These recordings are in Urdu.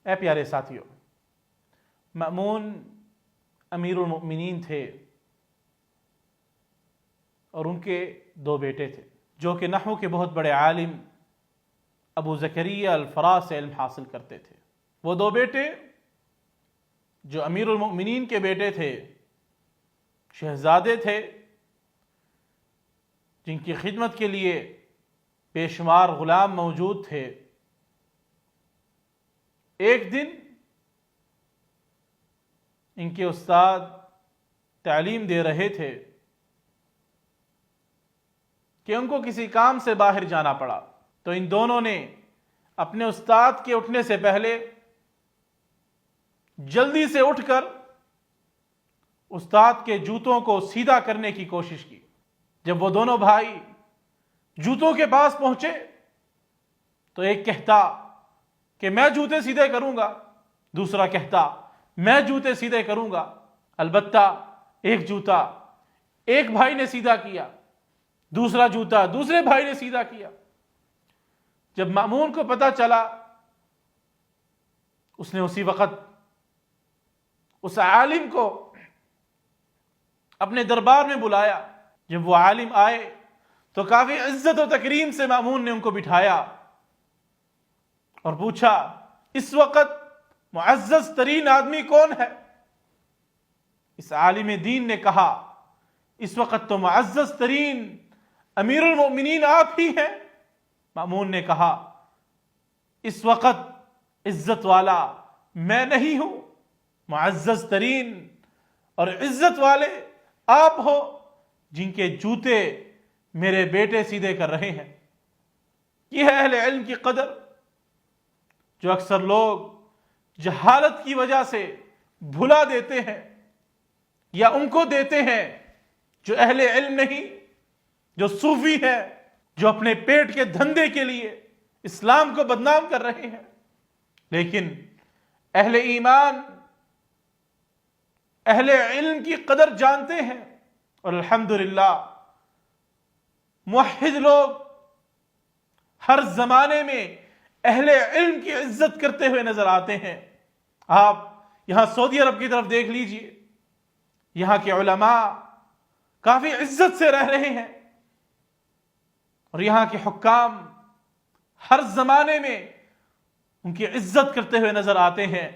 اے پیارے ساتھیوں، مأمون امیر المؤمنین تھے اور ان کے دو بیٹے تھے جو کہ نحو کے بہت بڑے عالم ابو زکریا الفراء سے علم حاصل کرتے تھے۔ وہ دو بیٹے جو امیر المؤمنین کے بیٹے تھے، شہزادے تھے، جن کی خدمت کے لیے بے شمار غلام موجود تھے، ایک دن ان کے استاد تعلیم دے رہے تھے کہ ان کو کسی کام سے باہر جانا پڑا، تو ان دونوں نے اپنے استاد کے اٹھنے سے پہلے جلدی سے اٹھ کر استاد کے جوتوں کو سیدھا کرنے کی کوشش کی۔ جب وہ دونوں بھائی جوتوں کے پاس پہنچے تو ایک کہتا کہ میں جوتے سیدھے کروں گا، دوسرا کہتا میں جوتے سیدھے کروں گا۔ البتہ ایک جوتا ایک بھائی نے سیدھا کیا، دوسرا جوتا دوسرے بھائی نے سیدھا کیا۔ جب مأمون کو پتہ چلا، اس نے اسی وقت اس عالم کو اپنے دربار میں بلایا۔ جب وہ عالم آئے تو کافی عزت و تکریم سے مأمون نے ان کو بٹھایا اور پوچھا، اس وقت معزز ترین آدمی کون ہے؟ اس عالم دین نے کہا، اس وقت تو معزز ترین امیر المؤمنین آپ ہی ہیں۔ مأمون نے کہا، اس وقت عزت والا میں نہیں ہوں، معزز ترین اور عزت والے آپ ہو، جن کے جوتے میرے بیٹے سیدھے کر رہے ہیں۔ یہ ہے اہل علم کی قدر، جو اکثر لوگ جہالت کی وجہ سے بھلا دیتے ہیں، یا ان کو دیتے ہیں جو اہل علم نہیں، جو صوفی ہیں، جو اپنے پیٹ کے دھندے کے لیے اسلام کو بدنام کر رہے ہیں۔ لیکن اہل ایمان اہل علم کی قدر جانتے ہیں، اور الحمدللہ موحد لوگ ہر زمانے میں اہل علم کی عزت کرتے ہوئے نظر آتے ہیں۔ آپ یہاں سعودی عرب کی طرف دیکھ لیجئے، یہاں کے علماء کافی عزت سے رہ رہے ہیں، اور یہاں کے حکام ہر زمانے میں ان کی عزت کرتے ہوئے نظر آتے ہیں،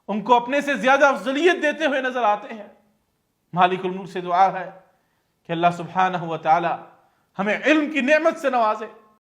ان کو اپنے سے زیادہ افضلیت دیتے ہوئے نظر آتے ہیں۔ مالک الملک سے دعا ہے کہ اللہ سبحانہ و تعالی ہمیں علم کی نعمت سے نوازے۔